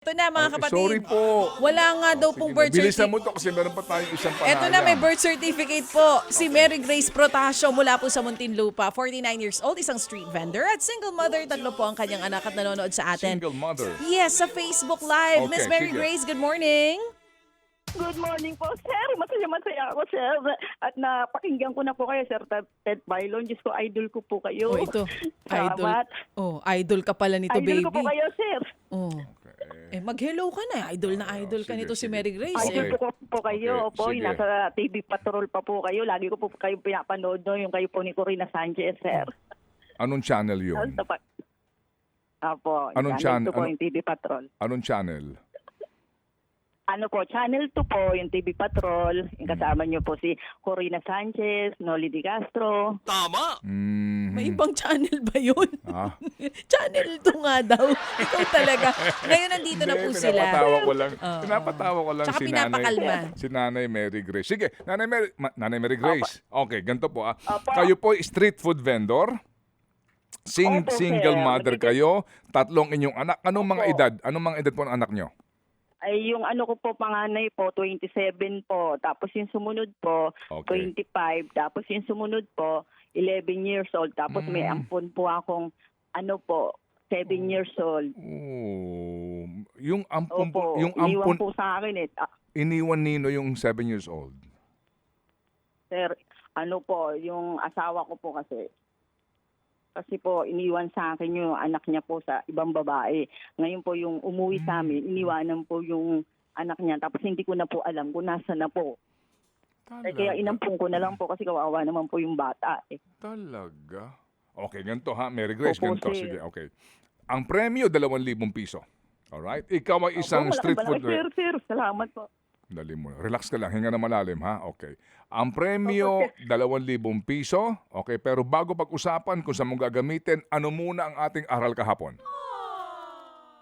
Ito na mga kapatid. Sorry po. Wala nga daw pong birth Bilisan certificate. mo to kasi meron pa tayong isang panalo. Ito na, may birth certificate po. Si Mary Grace Protasio mula po sa Muntinlupa, 49 years old, isang street vendor at single mother. Tatlo po ang kanyang anak at nanonood sa atin. Single mother. Yes, sa Facebook Live. Okay, Miss Mary sige. Grace, good morning. Good morning po, sir. Masaya ako, sir. At napakinggan ko na po kayo, sir Ted Bailon. Diyos ko, idol ko po kayo. Oh, ito. Idol. Salamat. Oh, idol ka pala nito, Idol baby. ko po kayo, sir. Oh. Mag-hello ka na. Idol na idol ka sige, nito si sige. Mary Grace. Okay. Idol ko po kayo. Okay, Opo, sige. nasa TV Patrol pa po kayo. Lagi ko po kayo pinapanood, no? Yung kayo po ni Corina Sanchez, sir. Anong channel yun? Opo, Anong channel 2 po ano- yung TV Patrol. Anong channel? Ano po, channel 2 po yung TV Patrol. Yung kasama niyo po si Corina Sanchez, Noli Di Castro. Mm, May ibang channel ba yun? ah? Channel 2 nga daw. Ikaw talaga. Ngayon nandito na po Hindi, sila. Pinapatawa ko lang Tsaka si pinapakalma. Nanay Mary Grace. Sige, Nanay Mary Grace. Okay, ganito po. Opo. Kayo po street food vendor. Opo, Single sir. mother kayo. Tatlong inyong anak. Anong mga Opo. edad? Anong mga edad po ng anak nyo? Ay, yung ano ko po, panganay po, 27 po. Tapos yung sumunod po, Okay. 25. Tapos yung sumunod po, 11 years old. Tapos may ampon po akong, ano po, 7 years old. Oh, yung ampon Opo, yung iniwan ampon po sa akin eh. iniwan nino yung 7 years old. Sir, ano po, yung asawa ko po kasi po iniwan sa akin yung anak niya po sa ibang babae. Ngayon po yung umuwi sa amin, iniwanan po yung anak niya. Tapos hindi ko na po alam kung nasa na po. Eh, kaya inampun ko na lang po kasi kawawa naman po yung bata eh. Talaga? Okay, ganito ha, Mary Grace, Opo, ganito. sir. Sige, okay. Ang premyo, 2,000 piso. Alright? Ikaw ay isang Opo, street food... Sir, salamat po. Dali mo. Relax ka lang. Hinga na malalim, ha? Okay. Ang premyo, 2,000 piso. Okay, pero bago pag-usapan kung saan mo gagamitin, ano muna ang ating aral kahapon?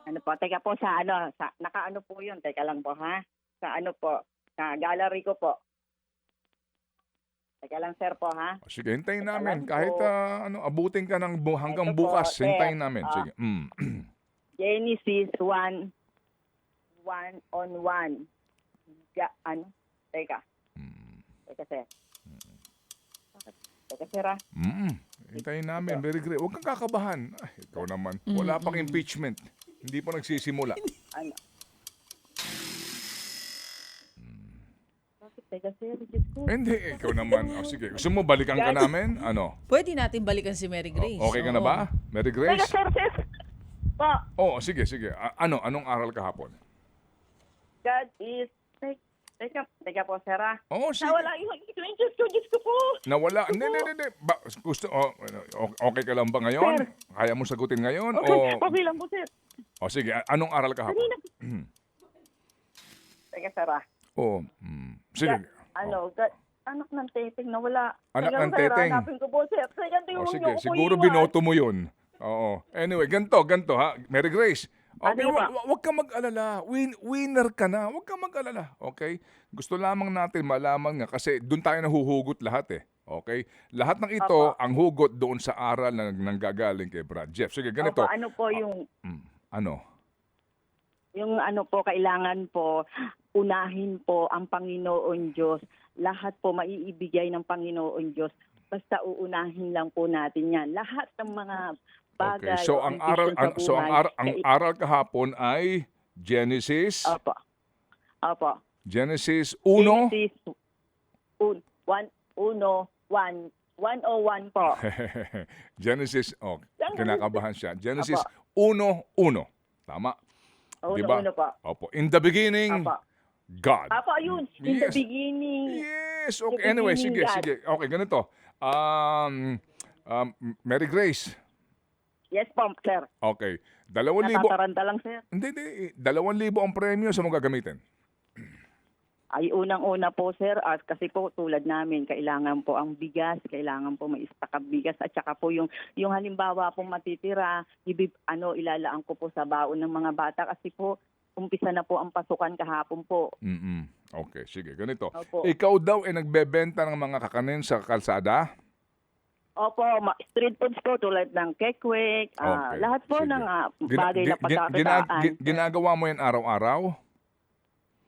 Ano po, teka po sa nakaano po yun, teka lang po ha. Sa ano po, sa gallery ko po. Teka lang sir po ha. O, sige, hintayin Teka namin. lang Kahit po. abutin ka ng hanggang Ito po, bukas, sir. hintayin namin. Sige. Genesis 1 on 1. Teka. Teka sir. Teka sir ha. Hintayin namin. Very great. Huwag kang kakabahan. Ay, ikaw naman. Wala pang impeachment. Hindi pa nagsisimula. Ano? Bakit? Teka sir, Diyos ko. Hindi, ikaw naman. O, sige, gusto mo balikan ka namin? Ano? Pwede natin balikan si Mary Grace. Okay ka na Oo. ba? Mary Teka Grace? sir. Po, Oo, sige, sige. Anong aral kahapon? God is... Teka po sir ha. Oo, sige. Nawala yung Diyos ko po. Nawala. Hindi. Okay ka lang ba ngayon? Sir. Kaya mo sagutin ngayon? Okay lang po sir. O sige, anong aral kahapon? Teka sir ha. Oo. Sige. God, anak ng teteng nawala. Anak Teka, ng sir, teteng. hanapin ko po sir. Teka, O tingnan sige, niyo ako po siguro iwan. binoto mo yun. Oo. Anyway, ganito ha. Mary Grace. Okay, Ano ba? wag kang mag-alala. Winner ka na. Wag kang mag-alala. Okay? Gusto lamang natin malaman nga kasi doon tayo nahuhugot lahat eh. Okay? Lahat ng ito, ang hugot doon sa aral na nanggagaling kay Brad Jeff. Sige, ganito. Opo, ano po yung... Ano? Yung ano po, kailangan po, unahin po ang Panginoon Diyos. Lahat po maiibigay ng Panginoon Diyos. Basta uunahin lang po natin yan. Lahat ng mga bagay. Okay. So o ang condition sa buhay, aral kahapon ay Genesis Opo. Genesis 1. Genesis 1:1 po. Genesis, kinakabahan siya. Genesis Opo. 1:1. Tama. Diba? Uno po. Opo. In the beginning, Opo. God. Apo, ayun. In the Yes. beginning. Yes. In Okay. the Anyway, beginning, God. sige. Okay, ganito. Mary Grace. Yes po, sir. Okay. 2,000. Natataranta lang, sir. Hindi. 2,000 ang premyo sa mga gagamitin. Ay, unang-una po, sir, kasi po tulad namin, kailangan po ang bigas, kailangan po may stock of bigas, at saka po yung halimbawa pong matitira, ilalaan ko po sa baon ng mga bata kasi po, umpisa na po ang pasukan kahapon po. Okay, sige. Ganito. Opo. Ikaw daw ay nagbebenta ng mga kakanin sa kalsada? Opo, street foods po tulad ng kekwek, Okay, lahat po sige. ng bagay na pagkakitaan. Ginagawa mo yan araw-araw?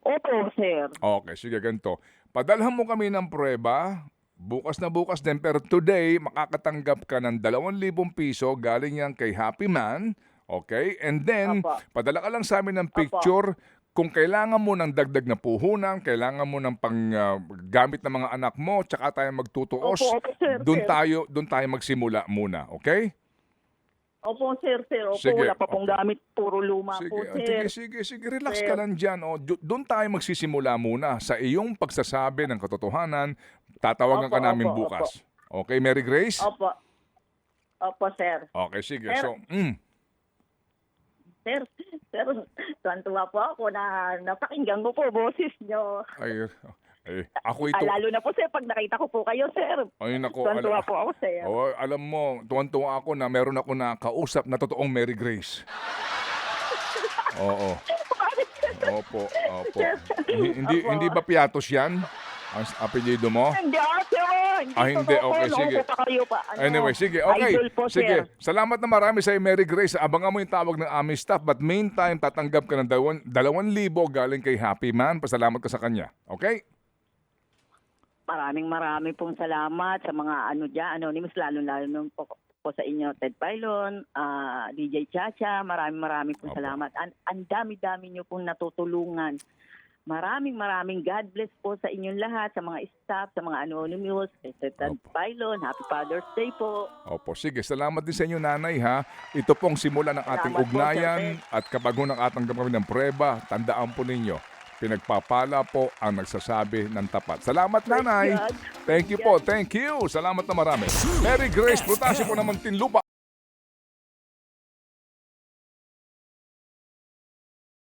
Opo, sir. Okay, sige, ganito. Padalhan mo kami ng prueba. Bukas na bukas din. Pero today, makakatanggap ka ng 2,000 piso galing yan kay Happy Man. Okay? And then, Opo. padala ka lang sa amin ng picture. Kung kailangan mo ng dagdag na puhunan, kailangan mo ng gamit ng mga anak mo, tsaka tayo magtutuos, Opo, sir, doon sir. tayo magsimula muna. Okay? Opo, sir. Opo, Sige, wala pa pong okay. gamit. Puro luma po, sir. Sige, relax Sir. ka lang dyan. Doon tayo magsisimula muna sa iyong pagsasabi ng katotohanan. Tatawagan ka Opo, namin opo, bukas. Okay, Mary Grace? Opo. Opo, sir. Okay, sige. Sir. So, Sir, tuwan-tuwa po ako na napakinggan ko po boses nyo. ako ito. Lalo na po, sir, pag nakita ko po kayo, sir. Ay, nako. Tuwan-tuwa po ako, sir. Alam mo, tuwan-tuwa ako na meron ako nakausap na totoong Mary Grace. Oo. Opo. Hindi ba piatos yan? Ang apelyido mo? Hindi, sir. Hindi. totoo po, Okay, noon sige. po pa kayo pa. Anyway, sige. Okay. Idol po, Sige. sir. Salamat na marami sa Mary Grace. Abangan mo yung tawag ng aming staff. But meantime, tatanggap ka ng 2,000 galing kay Happy Man. Pasalamat ka sa kanya. Okay? Maraming pong salamat sa mga anonymous, lalo po sa inyo, Ted Pailon, DJ Chacha. Maraming pong Opo. salamat. Ang dami-dami nyo pong natutulungan. Maraming God bless po sa inyong lahat, sa mga staff, sa mga anonymous, kay Ted Opo. Pailon. Happy Father's Day po. Opo. Sige. Salamat din sa inyo, nanay, ha? Ito pong simula ng ating Salamat po, ugnayan. Sir At kapag ho nakatanggap kami ng prueba, tandaan po ninyo, pinagpapala po ang nagsasabi ng tapat. Salamat, nanay. God. Thank you po. Thank you. Salamat na marami. Mary Grace Protasio po ng Muntinlupa.